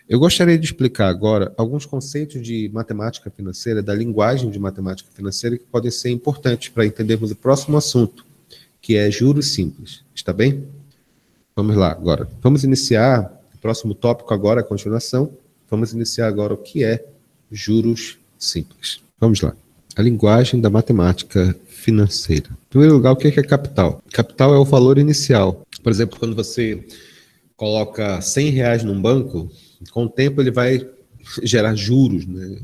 Eu gostaria de explicar agora alguns conceitos de matemática financeira, da linguagem de matemática financeira, que podem ser importantes para entendermos o próximo assunto, que é juros simples. Está bem? Vamos lá agora. Vamos iniciar o próximo tópico agora, a continuação. Vamos iniciar agora o que é juros simples. Vamos lá. A linguagem da matemática financeira. Em primeiro lugar, o que é capital? Capital é o valor inicial. Por exemplo, quando você coloca R$ 100 num banco, com o tempo ele vai gerar juros, né?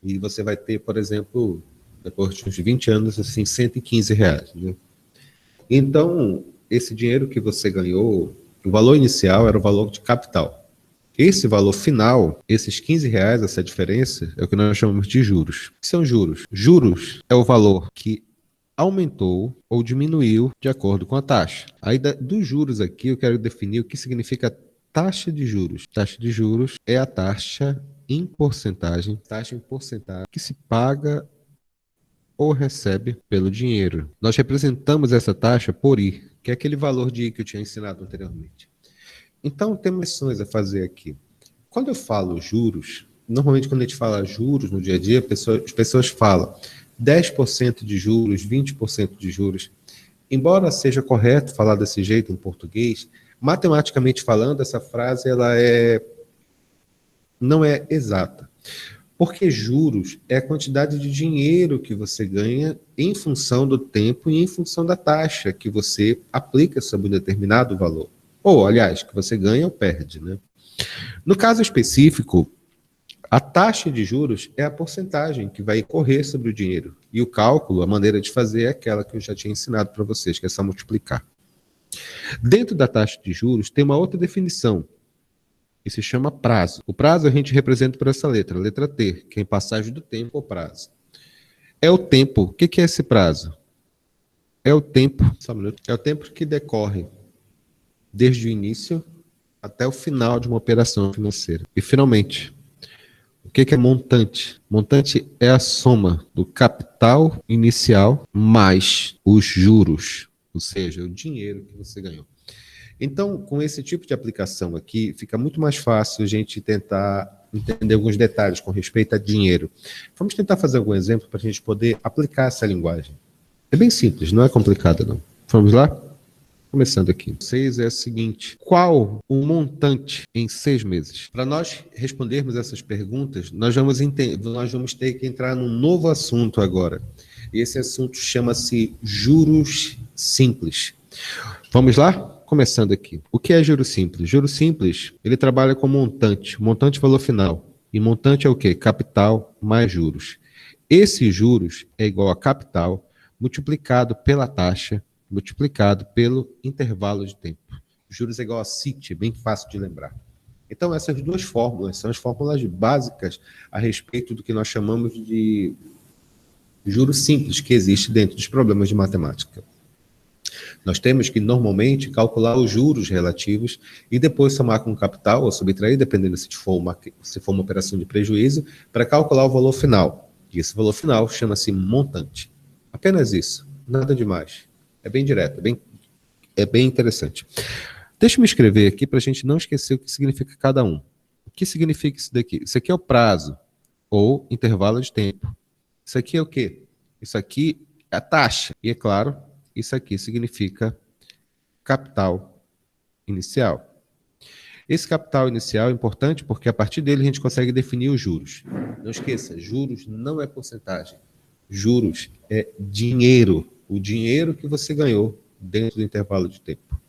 E você vai ter, por exemplo, depois de uns 20 anos, assim, R$ 115, né? Então, esse dinheiro que você ganhou, o valor inicial era o valor de capital. Esse valor final, esses R$ 15, essa diferença, é o que nós chamamos de juros. O que são juros? Juros é o valor que aumentou ou diminuiu de acordo com a taxa. Aí dos juros aqui eu quero definir o que significa taxa de juros. Taxa de juros é a taxa em porcentagem que se paga ou recebe pelo dinheiro. Nós representamos essa taxa por I, que é aquele valor de I que eu tinha ensinado anteriormente. Então, temos lições a fazer aqui. Quando eu falo juros, normalmente quando a gente fala juros no dia a dia, as pessoas falam 10% de juros, 20% de juros. Embora seja correto falar desse jeito em português, matematicamente falando, essa frase não é exata. Porque juros é a quantidade de dinheiro que você ganha em função do tempo e em função da taxa que você aplica sobre um determinado valor. Ou, aliás, que você ganha ou perde, né? No caso específico, a taxa de juros é a porcentagem que vai correr sobre o dinheiro. E o cálculo, a maneira de fazer é aquela que eu já tinha ensinado para vocês, que é só multiplicar. Dentro da taxa de juros tem uma outra definição, que se chama prazo. O prazo a gente representa por essa letra, a letra T, que é em passagem do tempo ou prazo. É o tempo. O que é esse prazo? É o tempo, só um minuto, é o tempo que decorre desde o início até o final de uma operação financeira. E, finalmente, o que é montante? Montante é a soma do capital inicial mais os juros, ou seja, o dinheiro que você ganhou. Então, com esse tipo de aplicação aqui, fica muito mais fácil a gente tentar entender alguns detalhes com respeito a dinheiro. Vamos tentar fazer algum exemplo para a gente poder aplicar essa linguagem. É bem simples, não é complicado não. Vamos lá? Começando aqui. 6 é o seguinte: qual o montante em 6 meses? Para nós respondermos essas perguntas, nós vamos ter que entrar num novo assunto agora. E esse assunto chama-se juros simples. Vamos lá? Começando aqui. O que é juros simples? Juros simples, ele trabalha com montante valor final. E montante é o quê? Capital mais juros. Esse juros é igual a capital multiplicado pela taxa, multiplicado pelo intervalo de tempo. Juros é igual a CIT, bem fácil de lembrar. Então, essas duas fórmulas são as fórmulas básicas a respeito do que nós chamamos de juros simples, que existe dentro dos problemas de matemática. Nós temos que, normalmente, calcular os juros relativos e depois somar com o capital ou subtrair, dependendo se for uma operação de prejuízo, para calcular o valor final. E esse valor final chama-se montante. Apenas isso, nada demais. É bem direto, é bem interessante. Deixa eu me escrever aqui para a gente não esquecer o que significa cada um. O que significa isso daqui? Isso aqui é o prazo, ou intervalo de tempo. Isso aqui é o quê? Isso aqui é a taxa. E, é claro, isso aqui significa capital inicial. Esse capital inicial é importante porque a partir dele a gente consegue definir os juros. Não esqueça, juros não é porcentagem. Juros é dinheiro. O dinheiro que você ganhou dentro do intervalo de tempo.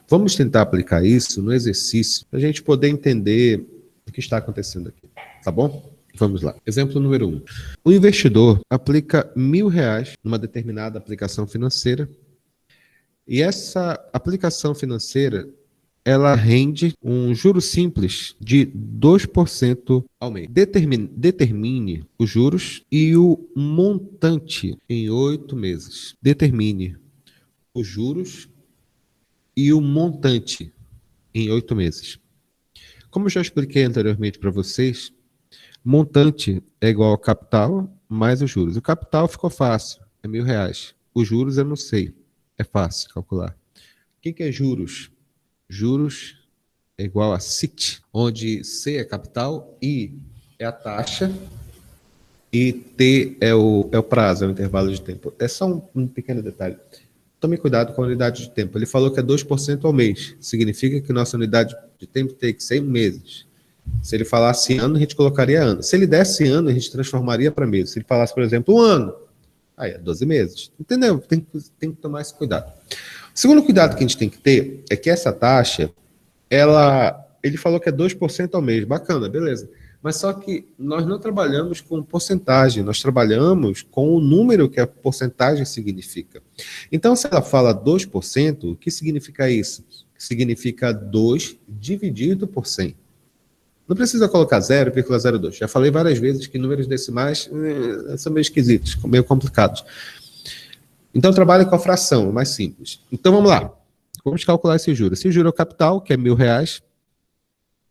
Vamos tentar aplicar isso no exercício para a gente poder entender o que está acontecendo aqui. Tá bom? Vamos lá. Exemplo número 1. O investidor aplica R$ 1.000 numa determinada aplicação financeira e essa aplicação financeira ela rende um juro simples de 2% ao mês. Determine os juros e o montante em 8 meses. Determine os juros e o montante em 8 meses. Como eu já expliquei anteriormente para vocês, montante é igual ao capital mais os juros. O capital ficou fácil, é R$ 1.000. Os juros eu não sei, é fácil calcular. O que é juros? Juros é igual a CIT, onde C é capital, I é a taxa e T é o prazo, é o intervalo de tempo. É só um pequeno detalhe. Tome cuidado com a unidade de tempo. Ele falou que é 2% ao mês. Significa que nossa unidade de tempo tem que ser meses. Se ele falasse ano, a gente colocaria ano. Se ele desse ano, a gente transformaria para mês. Se ele falasse, por exemplo, um ano, aí é 12 meses. Entendeu? Tem que tomar esse cuidado. O segundo cuidado que a gente tem que ter é que essa taxa, ele falou que é 2% ao mês. Bacana, beleza. Mas só que nós não trabalhamos com porcentagem, nós trabalhamos com o número que a porcentagem significa. Então, se ela fala 2%, o que significa isso? Significa 2 dividido por 100. Não precisa colocar 0,02. Já falei várias vezes que números decimais são meio esquisitos, meio complicados. Então, trabalhe com a fração, é mais simples. Então, vamos lá. Vamos calcular esse juro. Esse juro é o capital, que é R$1.000,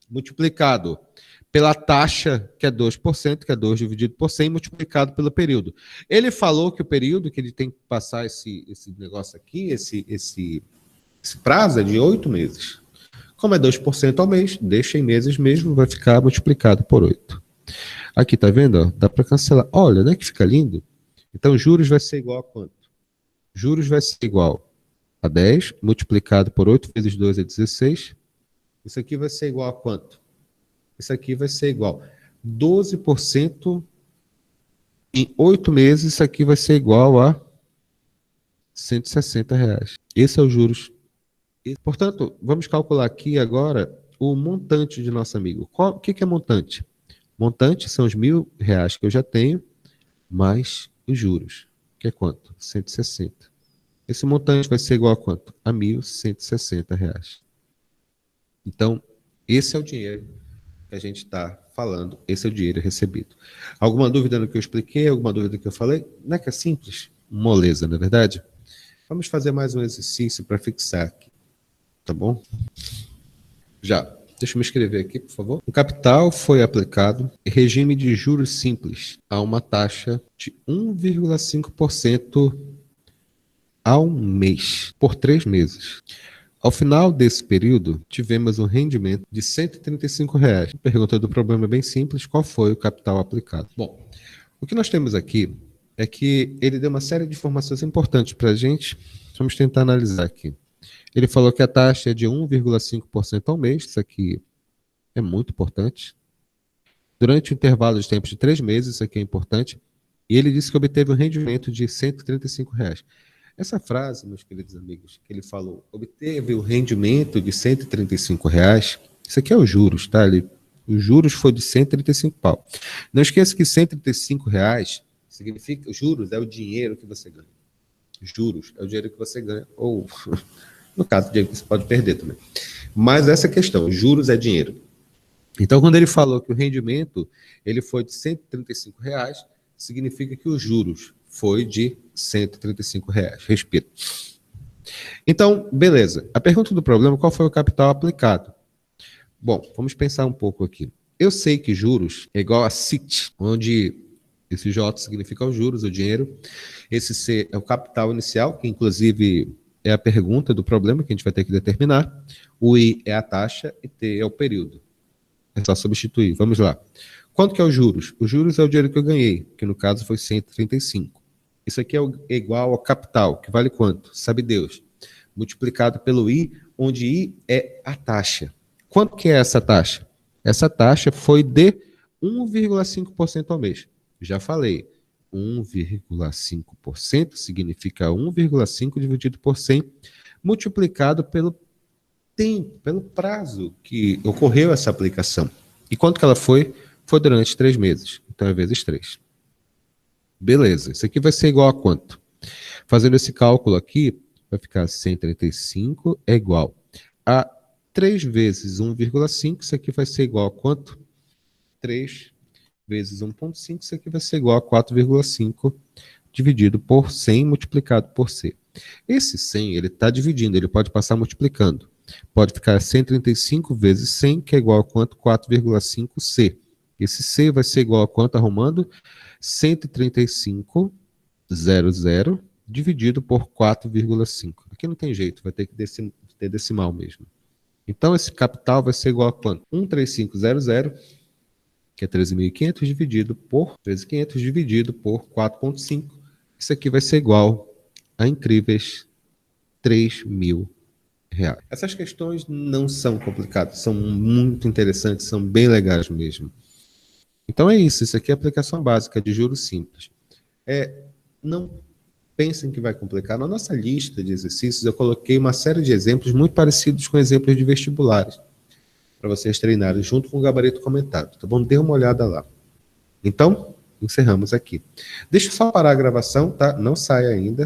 multiplicado pela taxa, que é 2%, que é 2 dividido por 100, multiplicado pelo período. Ele falou que o período que ele tem que passar esse negócio aqui, esse prazo é de 8 meses. Como é 2% ao mês, deixa em meses mesmo, vai ficar multiplicado por 8. Aqui, tá vendo? Ó? Dá para cancelar. Olha, não é que fica lindo? Então, juros vai ser igual a quanto? Juros vai ser igual a 10, multiplicado por 8 vezes 2 é 16. Isso aqui vai ser igual a quanto? Isso aqui vai ser igual a 12% em 8 meses. Isso aqui vai ser igual a R$160. Esse é o juros. Portanto, vamos calcular aqui agora o montante de nosso amigo. O que é montante? Montante são os R$1.000 que eu já tenho, mais os juros, que é quanto? 160. Esse montante vai ser igual a quanto? A R$1.160. Então, esse é o dinheiro que a gente está falando, esse é o dinheiro recebido. Alguma dúvida no que eu expliquei? Alguma dúvida no que eu falei? Não é que é simples? Moleza, não é verdade? Vamos fazer mais um exercício para fixar aqui, tá bom? Já. Deixa eu me escrever aqui, por favor. O capital foi aplicado em regime de juros simples a uma taxa de 1,5% ao mês, por 3 meses. Ao final desse período, tivemos um rendimento de R$135. A pergunta do problema é bem simples: qual foi o capital aplicado? Bom, o que nós temos aqui é que ele deu uma série de informações importantes para a gente. Vamos tentar analisar aqui. Ele falou que a taxa é de 1,5% ao mês. Isso aqui é muito importante. Durante o intervalo de tempo de 3 meses, isso aqui é importante. E ele disse que obteve um rendimento de R$135. Essa frase, meus queridos amigos, que ele falou, obteve o rendimento de R$135, isso aqui é os juros, tá? Os juros foi de 135 pau. Não esqueça que R$135 significa, os juros é o dinheiro que você ganha. Juros é o dinheiro que você ganha, ou, no caso, o dinheiro que você pode perder também. Mas essa é a questão, juros é dinheiro. Então, quando ele falou que o rendimento ele foi de R$135, significa que os juros foi de R$135. Respira. Então, beleza. A pergunta do problema, qual foi o capital aplicado? Bom, vamos pensar um pouco aqui. Eu sei que juros é igual a CIT, onde esse J significa os juros, o dinheiro. Esse C é o capital inicial, que inclusive é a pergunta do problema que a gente vai ter que determinar. O I é a taxa e T é o período. É só substituir. Vamos lá. Quanto que é os juros? Os juros é o dinheiro que eu ganhei, que no caso foi 135. Isso aqui é igual ao capital, que vale quanto? Sabe Deus. Multiplicado pelo I, onde I é a taxa. Quanto que é essa taxa? Essa taxa foi de 1,5% ao mês. Já falei, 1,5% significa 1,5 dividido por 100, multiplicado pelo tempo, pelo prazo que ocorreu essa aplicação. E quanto que ela foi? Foi durante 3 meses. Então é vezes 3. Beleza, isso aqui vai ser igual a quanto? Fazendo esse cálculo aqui, vai ficar 135 é igual a 3 vezes 1,5, isso aqui vai ser igual a quanto? 3 vezes 1,5, isso aqui vai ser igual a 4,5 dividido por 100 multiplicado por C. Esse 100, ele está dividindo, ele pode passar multiplicando. Pode ficar 135 vezes 100, que é igual a quanto? 4,5C. Esse C vai ser igual a quanto, arrumando? 135,00 dividido por 4,5. Aqui não tem jeito, vai ter que ter decimal mesmo. Então, esse capital vai ser igual a quanto? 13500, que é 13.500 dividido por 4,5. Isso aqui vai ser igual a incríveis R$ 3.000. Essas questões não são complicadas, são muito interessantes, são bem legais mesmo. Então é isso aqui é a aplicação básica de juros simples. Não pensem que vai complicar. Na nossa lista de exercícios, eu coloquei uma série de exemplos muito parecidos com exemplos de vestibulares, para vocês treinarem junto com o gabarito comentado, tá bom? Dê uma olhada lá. Então, encerramos aqui. Deixa eu só parar a gravação, tá? Não saia ainda.